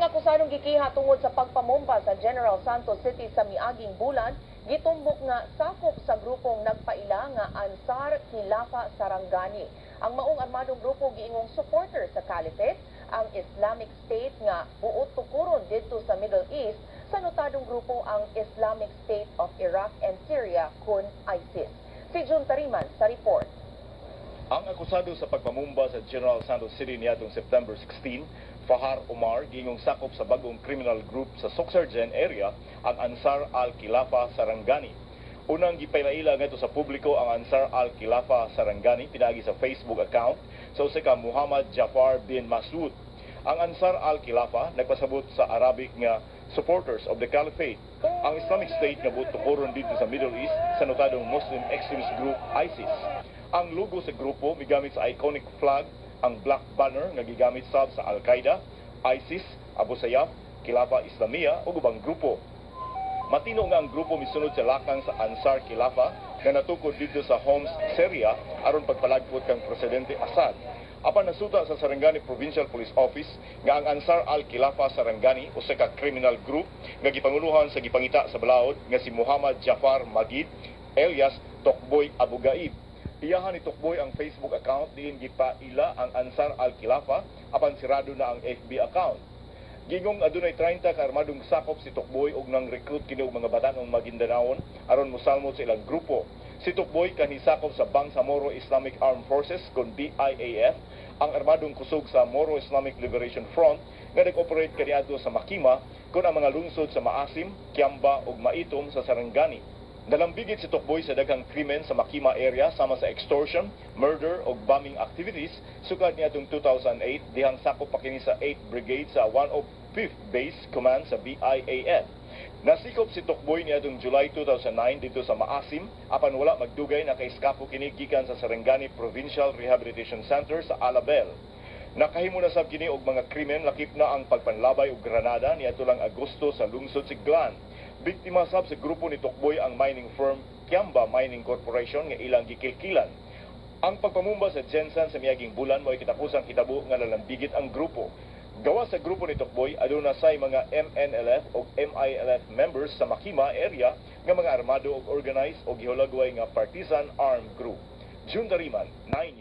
Ang akusadong gikiha tungod sa pagpamomba sa General Santos City sa miaging bulan, gitumbok nga sakop sa grupong nagpaila nga Ansar Khilafa Sarangani. Ang maong armadong grupo giingong supporter sa Caliphate, ang Islamic State nga buot tukuron didto sa Middle East, sa notadong grupo ang Islamic State of Iraq and Syria kun ISIS. Si Jun Tariman sa report. Ang akusado sa pagpamumba sa General Santos City niadtong September 16, Fahar Omar, gingong sakop sa bagong criminal group sa Soxargen area, ang Ansar al-Khilafa Sarangani. Unang gipailaila ngadto sa publiko ang Ansar al-Khilafa Sarangani pinagi sa Facebook account sa usa ka Muhammad Jafar bin Masud. Ang Ansar al-Khilafa nagpasabot sa Arabic nga supporters of the Caliphate. Ang Islamic State nga butukuron dito sa Middle East sa notadong Muslim extremist group ISIS. Ang logo sa grupo migamit sa iconic flag, ang black banner nga gigamit sab sa Al-Qaeda, ISIS, Abu Sayyaf, Khilafa Islamia ug ubang grupo. Matino nga ang grupo misunod sa lakang sa Ansar Khilafa nga natukod dito sa Homs, Syria aron pagpalagpot kang Presidente Assad. Apan nasuta sa Sarangani Provincial Police Office nga ang Ansar al-Khilafa Sarangani usa ka criminal group nga gipanguluhan sa gipangita sa balaod nga si Muhammad Jafar Magid alias Tokboy Abu Gaib. Iyahan ni Tokboy ang Facebook account diin gipaila ang Ansar al-Khilafa apan sirado na ang FB account. Gingong adunay 30 ka armadong sakop si Tokboy ug nang recruit kini og mga batanong Maguindanaon aron mosalmot sa ilang grupo. Si Tokboy kanisakop sa Bangsamoro Islamic Armed Forces kon BIAF, ang armadong kusog sa Moro Islamic Liberation Front nga nag-operate kaniadto sa Makima kon ang mga lungsod sa Maasim, Kiamba ug Maitom sa Sarangani. Dalambigit si Tokboy sa daghang krimen sa Makima area sama sa extortion, murder ug bombing activities sukad niadtong 2008 dihang sakop pa kini sa 8th Brigade sa 105th Base Command sa BIAF. Nasikop si Tokboy niadtong July 2009 dito sa Maasim apan wala magdugay na kaiskapo kini gikan sa Sarangani Provincial Rehabilitation Center sa Alabel. Nakahimo na sab kini og mga krimen lakip na ang pagpanlabay og granada niadto lang Agosto sa lungsod Siglan. Biktima sab sa grupo ni Tokboy ang mining firm Kiamba Mining Corporation nga ilang gikilkilan. Ang pagpamumba sa Jensen sa miaging bulan mo'y kitapusang hitabo nga lalambigit ang grupo. Gawa sa grupo ni Tokboy, aduna say mga MNLF o MILF members sa Makima area nga mga armado o organized o gihulagway nga partisan armed group. Jun Tariman, 9